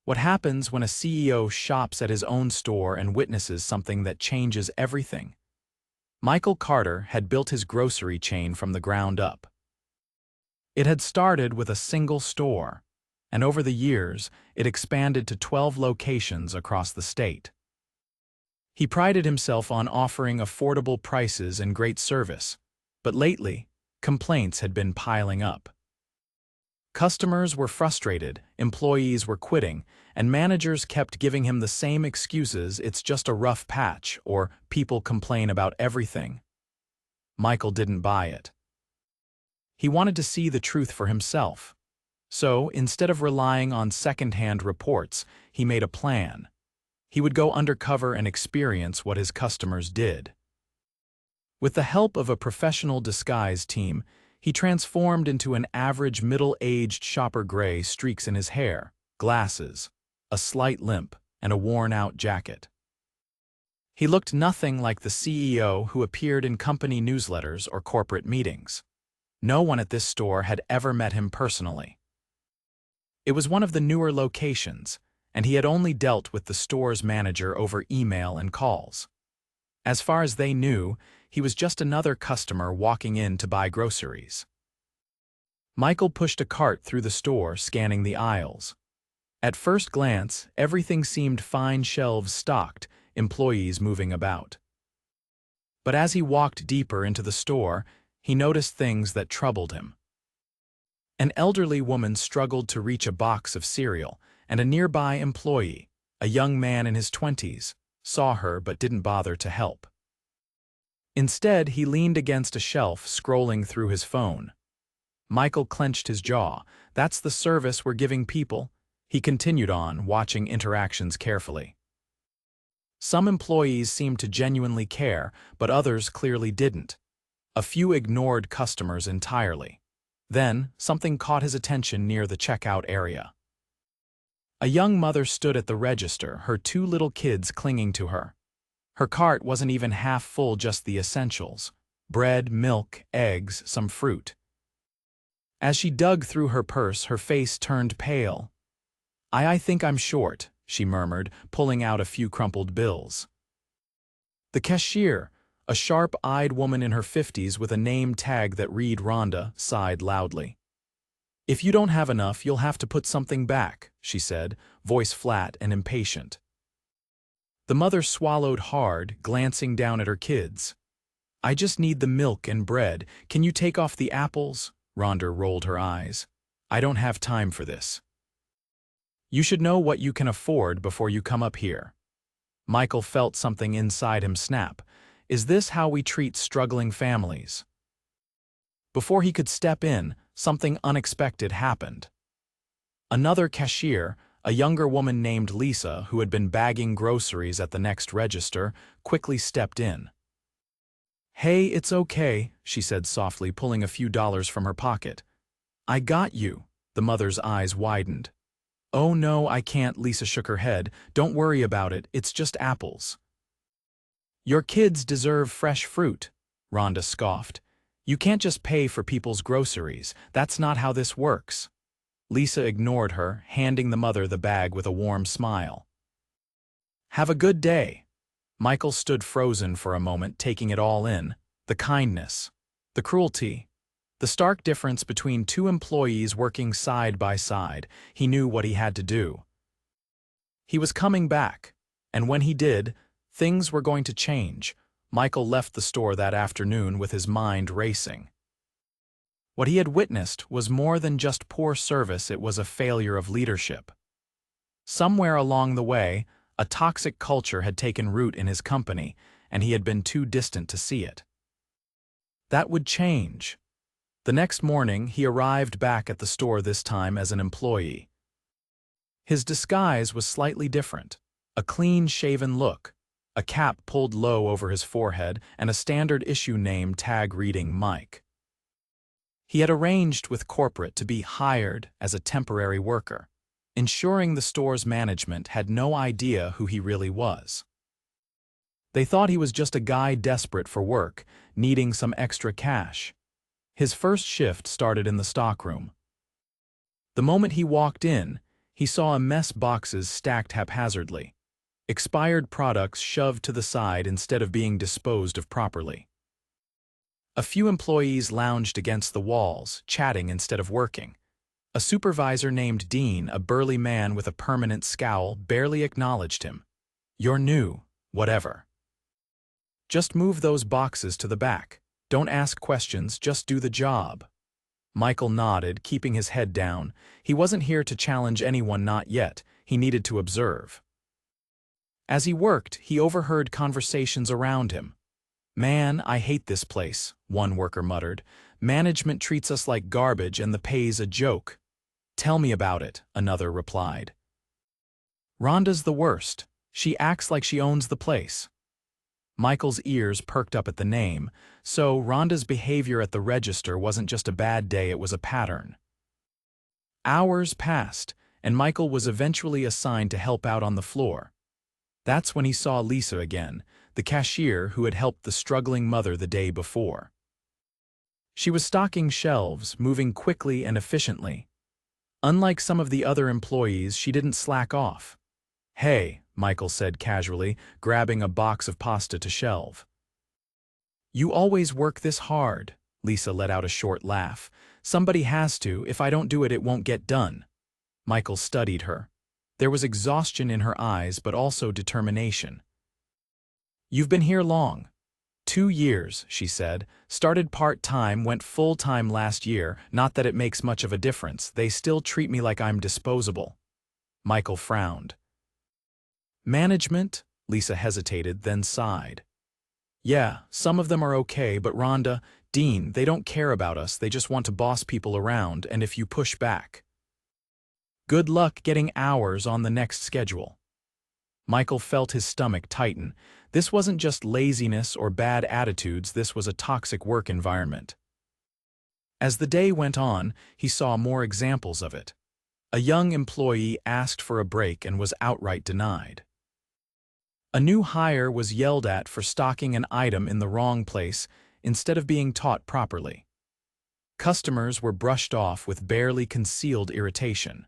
What happens when a CEO shops at his own store and witnesses something that changes everything? Michael Carter had built his grocery chain from the ground up. It had started with a single store, and over the years, it expanded to 12 locations across the state. He prided himself on offering affordable prices and great service, but lately, complaints had been piling up. Customers were frustrated, employees were quitting, and managers kept giving him the same excuses: it's just a rough patch, or people complain about everything. Michael didn't buy it. He wanted to see the truth for himself. So, instead of relying on second-hand reports, he made a plan. He would go undercover and experience what his customers did. With the help of a professional disguise team, he transformed into an average middle-aged shopper. Gray streaks in his hair, glasses, a slight limp, and a worn-out jacket. He looked nothing like the CEO who appeared in company newsletters or corporate meetings. No one at this store had ever met him personally. It was one of the newer locations, and he had only dealt with the store's manager over email and calls. As far as they knew, he was just another customer walking in to buy groceries. Michael pushed a cart through the store, scanning the aisles. At first glance, everything seemed fine: shelves stocked, employees moving about. But as he walked deeper into the store, he noticed things that troubled him. An elderly woman struggled to reach a box of cereal, and a nearby employee, a young man in his 20s, saw her but didn't bother to help. Instead, he leaned against a shelf, scrolling through his phone. Michael clenched his jaw. "That's the service we're giving people," he continued on, watching interactions carefully. Some employees seemed to genuinely care, but others clearly didn't. A few ignored customers entirely. Then, something caught his attention near the checkout area. A young mother stood at the register, her 2 little kids clinging to her. Her cart wasn't even half full, just the essentials: bread, milk, eggs, some fruit. As she dug through her purse, her face turned pale. I think I'm short," she murmured, pulling out a few crumpled bills. The cashier, a sharp-eyed woman in her 50s with a name tag that read Rhonda, sighed loudly. "If you don't have enough, you'll have to put something back," she said, voice flat and impatient. The mother swallowed hard, glancing down at her kids. "I just need the milk and bread. Can you take off the apples?" Rhonda rolled her eyes. "I don't have time for this." "You should know what you can afford before you come up here." Michael felt something inside him snap. Is this how we treat struggling families? Before he could step in, something unexpected happened. Another cashier, a younger woman named Lisa who had been bagging groceries at the next register, quickly stepped in. "Hey, it's okay," she said softly, pulling a few dollars from her pocket. "I got you." The mother's eyes widened. "Oh no, I can't," Lisa shook her head. "Don't worry about it, it's just apples." "Your kids deserve fresh fruit," Rhonda scoffed. "You can't just pay for people's groceries. That's not how this works." Lisa ignored her, handing the mother the bag with a warm smile. "Have a good day." Michael stood frozen for a moment, taking it all in. The kindness, the cruelty, the stark difference between 2 employees working side by side. He knew what he had to do. He was coming back, and when he did, things were going to change. Michael left the store that afternoon with his mind racing. What he had witnessed was more than just poor service, it was a failure of leadership. Somewhere along the way, a toxic culture had taken root in his company, and he had been too distant to see it. That would change. The next morning, he arrived back at the store, this time as an employee. His disguise was slightly different: a clean-shaven look, a cap pulled low over his forehead, and a standard issue name tag reading Mike. He had arranged with corporate to be hired as a temporary worker, ensuring the store's management had no idea who he really was. They thought he was just a guy desperate for work, needing some extra cash. His first shift started in the stockroom. The moment he walked in, He saw a mess boxes stacked haphazardly. Expired products shoved to the side instead of being disposed of properly. A few employees lounged against the walls, chatting instead of working. A supervisor named Dean, a burly man with a permanent scowl, barely acknowledged him. "You're new, whatever. Just move those boxes to the back. Don't ask questions, just do the job." Michael nodded, keeping his head down. He wasn't here to challenge anyone, not yet. He needed to observe. As he worked, he overheard conversations around him. "Man, I hate this place," one worker muttered. "Management treats us like garbage and the pay's a joke." "Tell me about it," another replied. "Rhonda's the worst. She acts like she owns the place." Michael's ears perked up at the name, so Rhonda's behavior at the register wasn't just a bad day, it was a pattern. Hours passed, and Michael was eventually assigned to help out on the floor. That's when he saw Lisa again, the cashier who had helped the struggling mother the day before. She was stocking shelves, moving quickly and efficiently. Unlike some of the other employees, she didn't slack off. "Hey," Michael said casually, grabbing a box of pasta to shelve. "You always work this hard," Lisa let out a short laugh. "Somebody has to. If I don't do it, it won't get done." Michael studied her. There was exhaustion in her eyes, but also determination. "You've been here long." 2 years, she said. "Started part-time, went full-time last year. Not that it makes much of a difference. They still treat me like I'm disposable." Michael frowned. "Management?" Lisa hesitated, then sighed. "Yeah, some of them are okay, but Rhonda, Dean, they don't care about us. They just want to boss people around, and if you push back. Good luck getting hours on the next schedule." Michael felt his stomach tighten. This wasn't just laziness or bad attitudes, this was a toxic work environment. As the day went on, he saw more examples of it. A young employee asked for a break and was outright denied. A new hire was yelled at for stocking an item in the wrong place instead of being taught properly. Customers were brushed off with barely concealed irritation.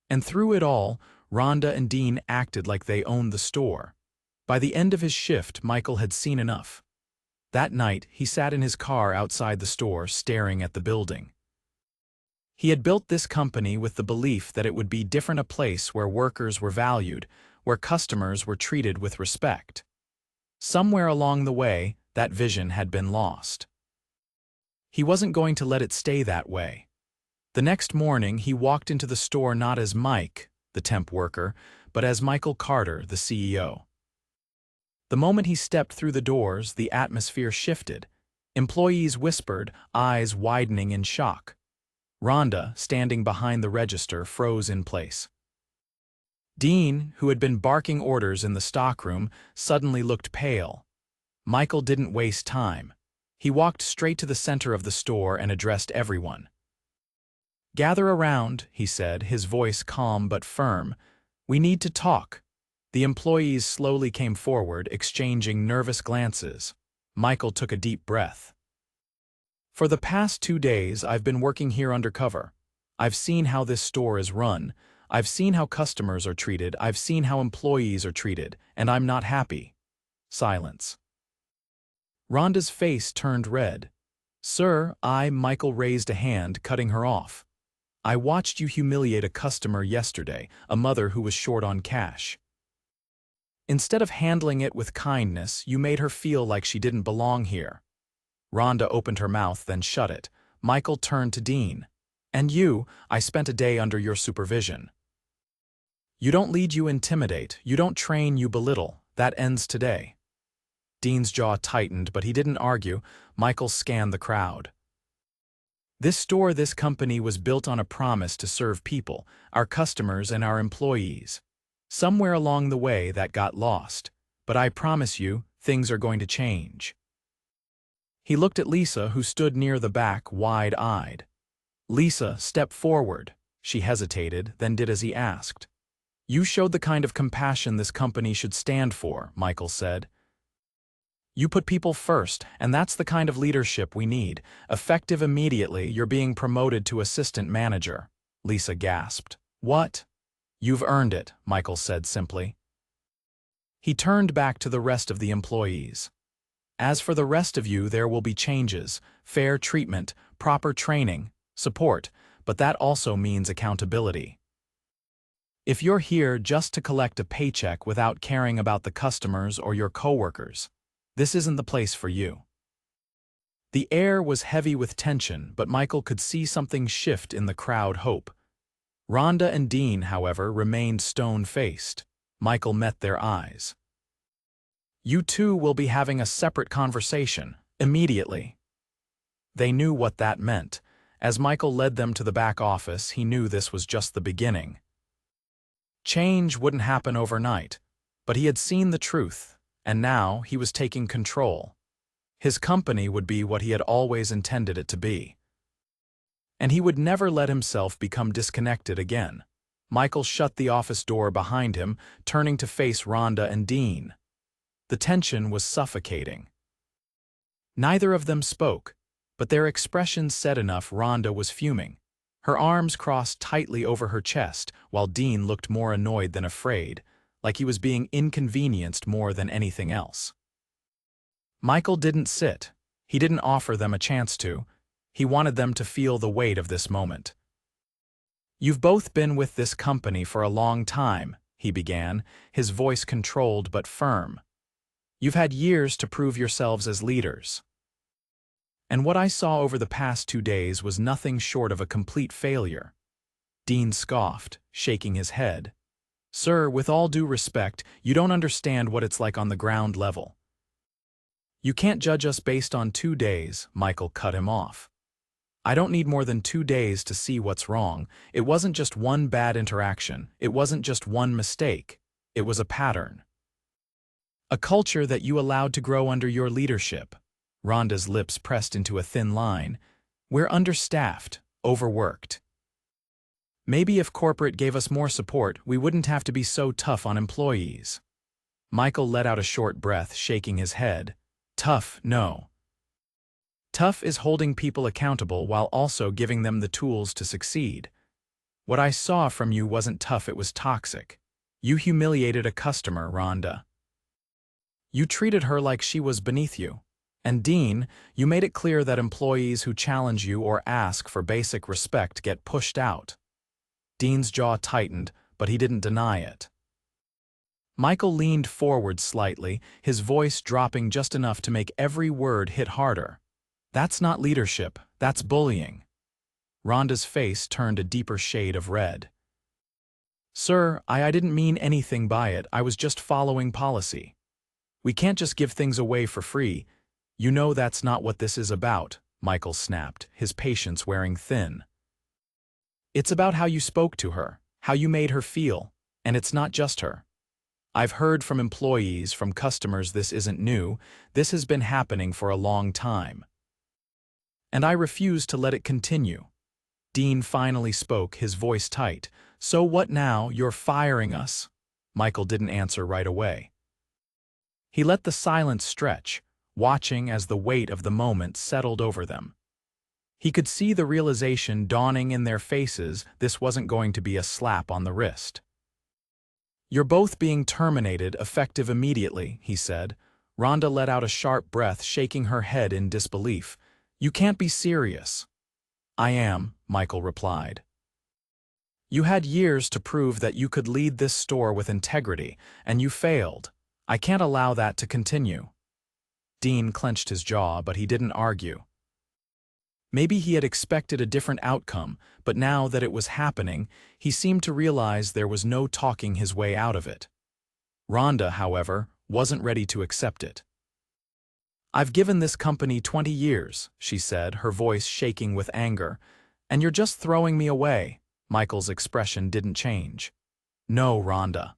And through it all, Rhonda and Dean acted like they owned the store. By the end of his shift, Michael had seen enough. That night, he sat in his car outside the store, staring at the building. He had built this company with the belief that it would be different, a place where workers were valued, where customers were treated with respect. Somewhere along the way, that vision had been lost. He wasn't going to let it stay that way. The next morning, he walked into the store not as Mike, the temp worker, but as Michael Carter, the CEO. The moment he stepped through the doors, the atmosphere shifted. Employees whispered, eyes widening in shock. Rhonda, standing behind the register, froze in place. Dean, who had been barking orders in the stockroom, suddenly looked pale. Michael didn't waste time. He walked straight to the center of the store and addressed everyone. "Gather around," he said, his voice calm but firm. "We need to talk." The employees slowly came forward, exchanging nervous glances. Michael took a deep breath. "For the past 2 days, I've been working here undercover. I've seen how this store is run. I've seen how customers are treated. I've seen how employees are treated, and I'm not happy." Silence. Rhonda's face turned red. "Sir, Michael raised a hand, cutting her off. "I watched you humiliate a customer yesterday, a mother who was short on cash. Instead of handling it with kindness, you made her feel like she didn't belong here." Rhonda opened her mouth, then shut it. Michael turned to Dean. "And you, I spent a day under your supervision. You don't lead, you intimidate. You don't train, you belittle. That ends today." Dean's jaw tightened, but he didn't argue. Michael scanned the crowd. This store, this company was built on a promise to serve people, our customers and our employees. Somewhere along the way that got lost. But I promise you, things are going to change. He looked at Lisa, who stood near the back, wide-eyed. "Lisa, step forward." She hesitated, then did as he asked. "You showed the kind of compassion this company should stand for," Michael said. "You put people first, and that's the kind of leadership we need. Effective immediately, you're being promoted to assistant manager." Lisa gasped. What? You've earned it, Michael said simply. He turned back to the rest of the employees. As for the rest of you, there will be changes, fair treatment, proper training, support, but that also means accountability. If you're here just to collect a paycheck without caring about the customers or your coworkers, this isn't the place for you. The air was heavy with tension, but Michael could see something shift in the crowd. Hope. Rhonda and Dean, however, remained stone-faced. Michael met their eyes. You two will be having a separate conversation, immediately. They knew what that meant. As Michael led them to the back office, he knew this was just the beginning. Change wouldn't happen overnight, but he had seen the truth, and now he was taking control. His company would be what he had always intended it to be. And he would never let himself become disconnected again. Michael shut the office door behind him, turning to face Rhonda and Dean. The tension was suffocating. Neither of them spoke, but their expressions said enough. Rhonda was fuming. Her arms crossed tightly over her chest, while Dean looked more annoyed than afraid, like he was being inconvenienced more than anything else. Michael didn't sit. He didn't offer them a chance to. He wanted them to feel the weight of this moment. You've both been with this company for a long time, he began, his voice controlled but firm. You've had years to prove yourselves as leaders. And what I saw over the past 2 days was nothing short of a complete failure. Dean scoffed, shaking his head. Sir, with all due respect, you don't understand what it's like on the ground level. You can't judge us based on 2 days, Michael cut him off. I don't need more than 2 days to see what's wrong. It wasn't just one bad interaction. It wasn't just one mistake. It was a pattern. A culture that you allowed to grow under your leadership. Rhonda's lips pressed into a thin line. We're understaffed, overworked. Maybe if corporate gave us more support, we wouldn't have to be so tough on employees. Michael let out a short breath, shaking his head. Tough, no. Tough is holding people accountable while also giving them the tools to succeed. What I saw from you wasn't tough, it was toxic. You humiliated a customer, Rhonda. You treated her like she was beneath you. And Dean, you made it clear that employees who challenge you or ask for basic respect get pushed out. Dean's jaw tightened, but he didn't deny it. Michael leaned forward slightly, his voice dropping just enough to make every word hit harder. That's not leadership, that's bullying. Rhonda's face turned a deeper shade of red. Sir, I didn't mean anything by it, I was just following policy. We can't just give things away for free. You know that's not what this is about, Michael snapped, his patience wearing thin. It's about how you spoke to her, how you made her feel, and it's not just her. I've heard from employees, from customers, this isn't new, this has been happening for a long time. And I refuse to let it continue. Dean finally spoke, his voice tight. So what now, you're firing us? Michael didn't answer right away. He let the silence stretch, watching as the weight of the moment settled over them. He could see the realization dawning in their faces. This wasn't going to be a slap on the wrist. You're both being terminated, effective immediately, he said. Rhonda let out a sharp breath, shaking her head in disbelief. You can't be serious. I am, Michael replied. You had years to prove that you could lead this store with integrity, and you failed. I can't allow that to continue. Dean clenched his jaw, but he didn't argue. Maybe he had expected a different outcome, but now that it was happening, he seemed to realize there was no talking his way out of it. Rhonda, however, wasn't ready to accept it. I've given this company 20 years, she said, her voice shaking with anger, and you're just throwing me away. Michael's expression didn't change. No, Rhonda.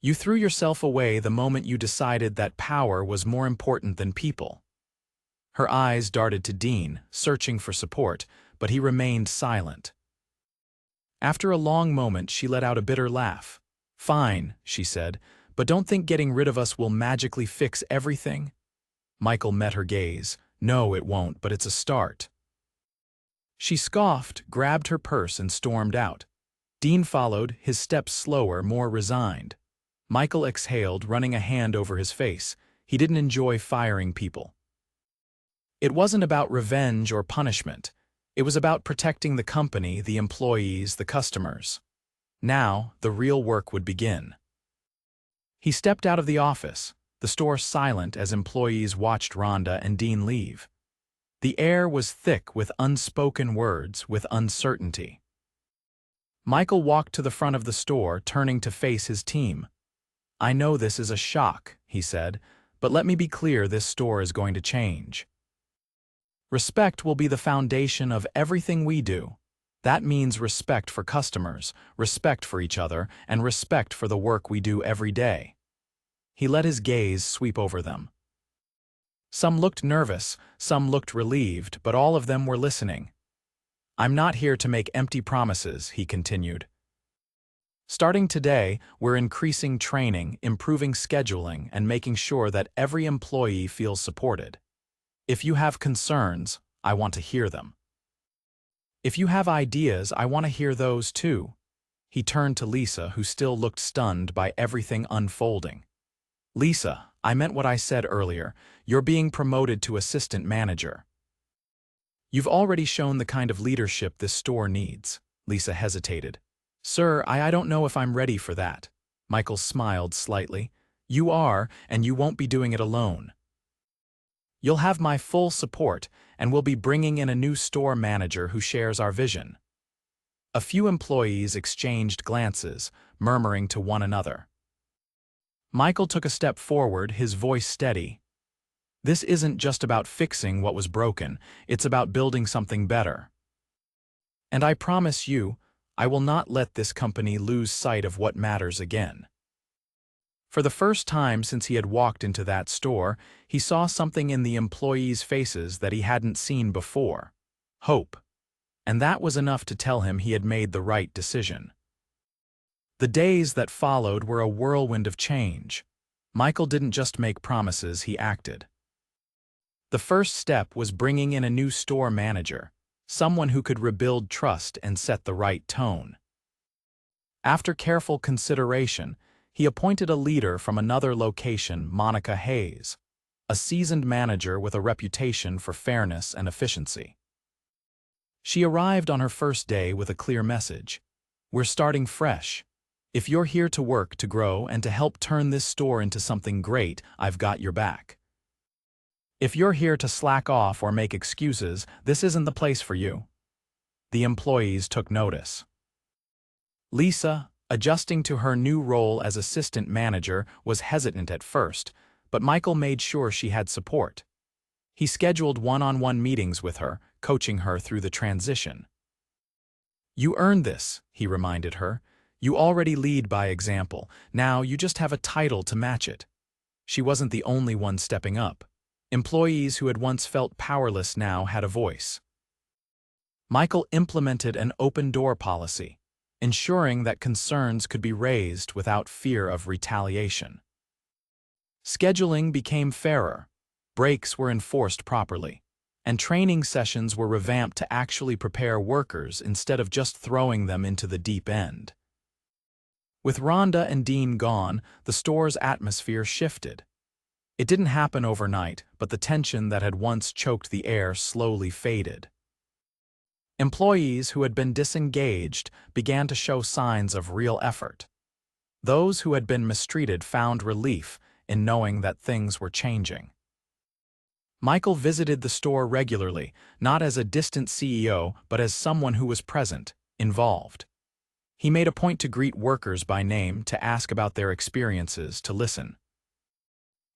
You threw yourself away the moment you decided that power was more important than people. Her eyes darted to Dean, searching for support, but he remained silent. After a long moment, she let out a bitter laugh. Fine, she said, but don't think getting rid of us will magically fix everything. Michael met her gaze. No, it won't, but it's a start. She scoffed, grabbed her purse, and stormed out. Dean followed, his steps slower, more resigned. Michael exhaled, running a hand over his face. He didn't enjoy firing people. It wasn't about revenge or punishment. It was about protecting the company, the employees, the customers. Now, the real work would begin. He stepped out of the office, the store silent as employees watched Rhonda and Dean leave. The air was thick with unspoken words, with uncertainty. Michael walked to the front of the store, turning to face his team. "I know this is a shock," he said, "but let me be clear, this store is going to change. Respect will be the foundation of everything we do. That means respect for customers, respect for each other, and respect for the work we do every day." He let his gaze sweep over them. Some looked nervous, some looked relieved, but all of them were listening. "I'm not here to make empty promises," he continued. "Starting today, we're increasing training, improving scheduling, and making sure that every employee feels supported. If you have concerns, I want to hear them. If you have ideas, I want to hear those too." He turned to Lisa, who still looked stunned by everything unfolding. "Lisa, I meant what I said earlier. You're being promoted to assistant manager. You've already shown the kind of leadership this store needs." Lisa hesitated. "Sir, I don't know if I'm ready for that." Michael smiled slightly. "You are, and you won't be doing it alone. You'll have my full support, and we'll be bringing in a new store manager who shares our vision." A few employees exchanged glances, murmuring to one another. Michael took a step forward, his voice steady. "This isn't just about fixing what was broken, it's about building something better. And I promise you, I will not let this company lose sight of what matters again." For the first time since he had walked into that store, he saw something in the employees' faces that he hadn't seen before: hope. And that was enough to tell him he had made the right decision. The days that followed were a whirlwind of change. Michael didn't just make promises, he acted. The first step was bringing in a new store manager, someone who could rebuild trust and set the right tone. After careful consideration, he appointed a leader from another location, Monica Hayes, a seasoned manager with a reputation for fairness and efficiency. She arrived on her first day with a clear message: "We're starting fresh. If you're here to work, to grow, and to help turn this store into something great, I've got your back. If you're here to slack off or make excuses, this isn't the place for you." The employees took notice. Lisa, adjusting to her new role as assistant manager, was hesitant at first, but Michael made sure she had support. He scheduled one-on-one meetings with her, coaching her through the transition. "You earned this," he reminded her. "You already lead by example. Now you just have a title to match it." She wasn't the only one stepping up. Employees who had once felt powerless now had a voice. Michael implemented an open-door policy, ensuring that concerns could be raised without fear of retaliation. Scheduling became fairer, breaks were enforced properly, and training sessions were revamped to actually prepare workers instead of just throwing them into the deep end. With Rhonda and Dean gone, the store's atmosphere shifted. It didn't happen overnight, but the tension that had once choked the air slowly faded. Employees who had been disengaged began to show signs of real effort. Those who had been mistreated found relief in knowing that things were changing. Michael visited the store regularly, not as a distant CEO, but as someone who was present, involved. He made a point to greet workers by name, to ask about their experiences, to listen.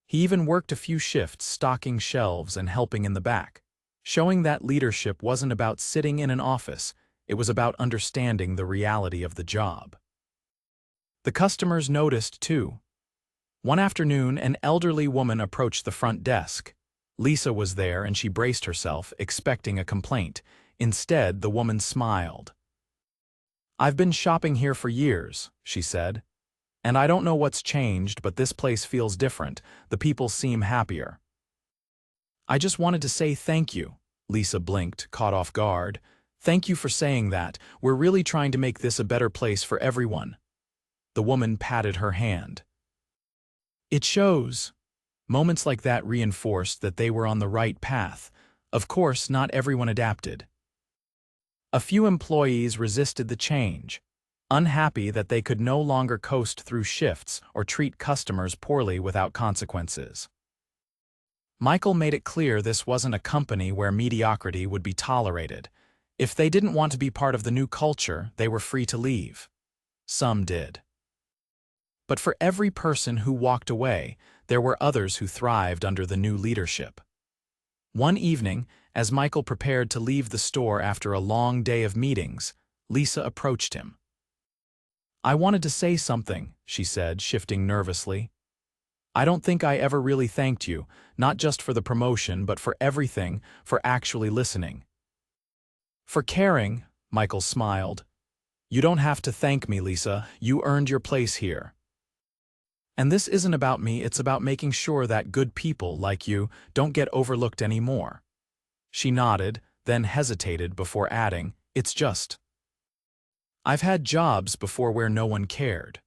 He even worked a few shifts stocking shelves and helping in the back, showing that leadership wasn't about sitting in an office, it was about understanding the reality of the job. The customers noticed too. One afternoon, an elderly woman approached the front desk. Lisa was there and she braced herself, expecting a complaint. Instead, the woman smiled. "I've been shopping here for years," she said. "And I don't know what's changed, but this place feels different. The people seem happier." "I just wanted to say thank you." Lisa blinked, caught off guard. Thank you for saying that. We're really trying to make this a better place for everyone. The woman patted her hand. It shows. Moments like that reinforced that they were on the right path. Of course, not everyone adapted. A few employees resisted the change, unhappy that they could no longer coast through shifts or treat customers poorly without consequences. Michael made it clear this wasn't a company where mediocrity would be tolerated. If they didn't want to be part of the new culture, they were free to leave. Some did. But for every person who walked away, there were others who thrived under the new leadership. One evening, as Michael prepared to leave the store after a long day of meetings, Lisa approached him. "I wanted to say something," she said, shifting nervously. "I don't think I ever really thanked you, not just for the promotion but for everything, for actually listening." "For caring," Michael smiled. "You don't have to thank me, Lisa. You earned your place here. And this isn't about me, it's about making sure that good people like you don't get overlooked anymore." She nodded, then hesitated before adding, "It's just. I've had jobs before where no one cared.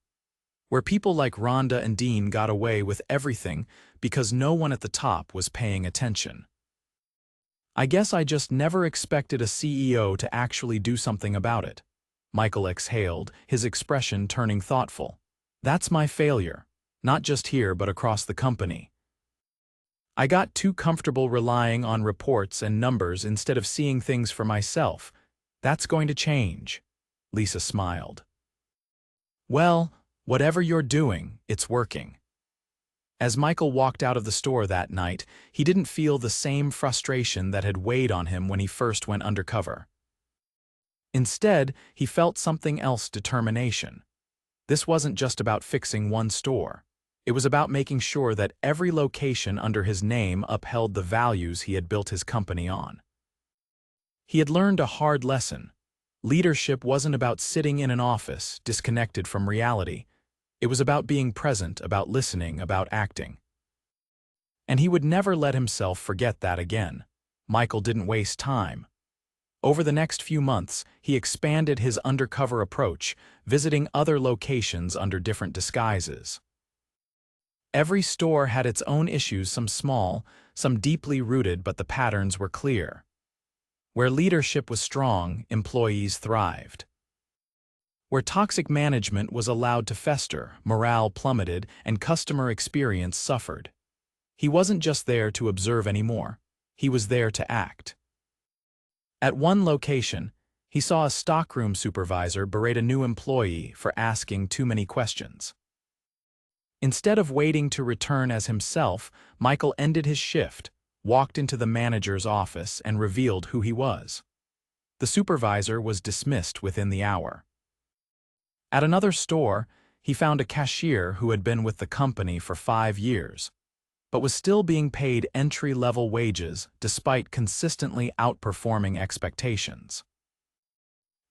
Where people like Rhonda and Dean got away with everything because no one at the top was paying attention. I guess I just never expected a CEO to actually do something about it." Michael exhaled, his expression turning thoughtful. "That's my failure. Not just here but across the company. I got too comfortable relying on reports and numbers instead of seeing things for myself. That's going to change." Lisa smiled. "Well, whatever you're doing, it's working." As Michael walked out of the store that night, he didn't feel the same frustration that had weighed on him when he first went undercover. Instead, he felt something else: determination. This wasn't just about fixing one store. It was about making sure that every location under his name upheld the values he had built his company on. He had learned a hard lesson. Leadership wasn't about sitting in an office, disconnected from reality. It was about being present, about listening, about acting. And he would never let himself forget that again. Michael didn't waste time. Over the next few months, he expanded his undercover approach, visiting other locations under different disguises. Every store had its own issues, some small, some deeply rooted, but the patterns were clear. Where leadership was strong, employees thrived. Where toxic management was allowed to fester, morale plummeted, and customer experience suffered. He wasn't just there to observe anymore. He was there to act. At one location, he saw a stockroom supervisor berate a new employee for asking too many questions. Instead of waiting to return as himself, Michael ended his shift, walked into the manager's office, and revealed who he was. The supervisor was dismissed within the hour. At another store, he found a cashier who had been with the company for 5 years, but was still being paid entry-level wages despite consistently outperforming expectations.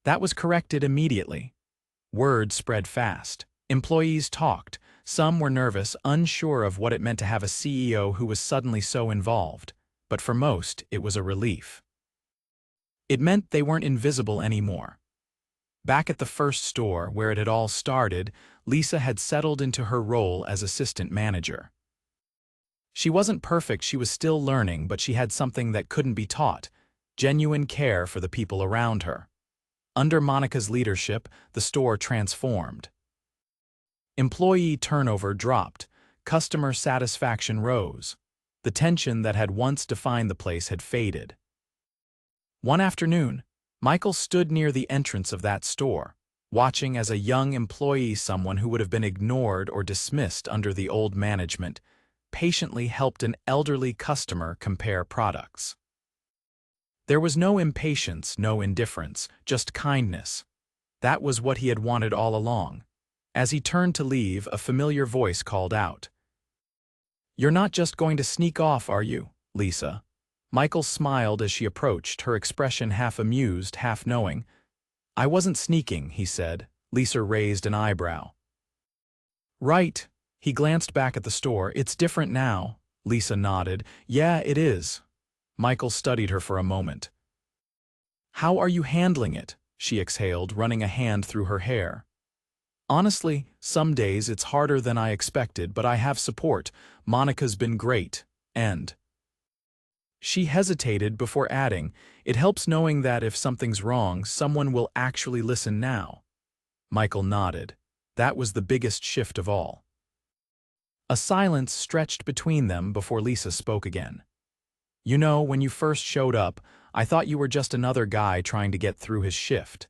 That was corrected immediately. Word spread fast. Employees talked. Some were nervous, unsure of what it meant to have a CEO who was suddenly so involved, but for most, it was a relief. It meant they weren't invisible anymore. Back at the first store, where it had all started, Lisa had settled into her role as assistant manager. She wasn't perfect, she was still learning, but she had something that couldn't be taught: genuine care for the people around her. Under Monica's leadership, the store transformed. Employee turnover dropped, customer satisfaction rose. The tension that had once defined the place had faded. One afternoon, Michael stood near the entrance of that store, watching as a young employee, someone who would have been ignored or dismissed under the old management, patiently helped an elderly customer compare products. There was no impatience, no indifference, just kindness. That was what he had wanted all along. As he turned to leave, a familiar voice called out, "You're not just going to sneak off, are you, Lisa?" Michael smiled as she approached, her expression half amused, half knowing. "I wasn't sneaking," he said. Lisa raised an eyebrow. "Right." He glanced back at the store. "It's different now." Lisa nodded. "Yeah, it is." Michael studied her for a moment. How are you handling it? She exhaled, running a hand through her hair. Honestly, some days it's harder than I expected, but I have support. Monica's been great. And she hesitated before adding, it helps knowing that if something's wrong, someone will actually listen now. Michael nodded. That was the biggest shift of all. A silence stretched between them before Lisa spoke again. You know, when you first showed up, I thought you were just another guy trying to get through his shift.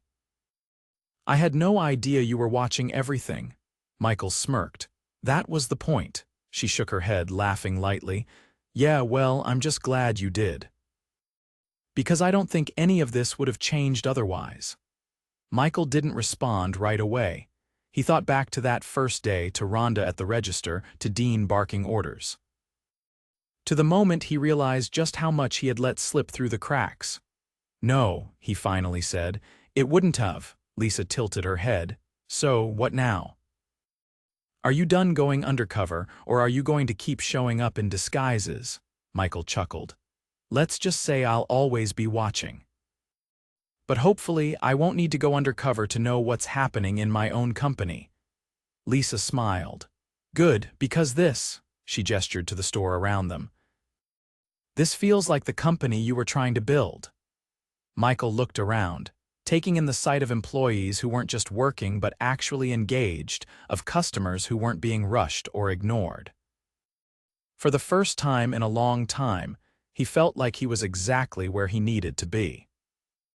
I had no idea you were watching everything. Michael smirked. That was the point. She shook her head, laughing lightly. Yeah, well, I'm just glad you did. Because I don't think any of this would have changed otherwise. Michael didn't respond right away. He thought back to that first day, to Rhonda at the register, to Dean barking orders. To the moment he realized just how much he had let slip through the cracks. No, he finally said. It wouldn't have. Lisa tilted her head. So, what now? Are you done going undercover, or are you going to keep showing up in disguises? Michael chuckled. Let's just say I'll always be watching. But hopefully I won't need to go undercover to know what's happening in my own company. Lisa smiled. Good, because this, she gestured to the store around them. This feels like the company you were trying to build. Michael looked around, taking in the sight of employees who weren't just working but actually engaged, of customers who weren't being rushed or ignored. For the first time in a long time, he felt like he was exactly where he needed to be.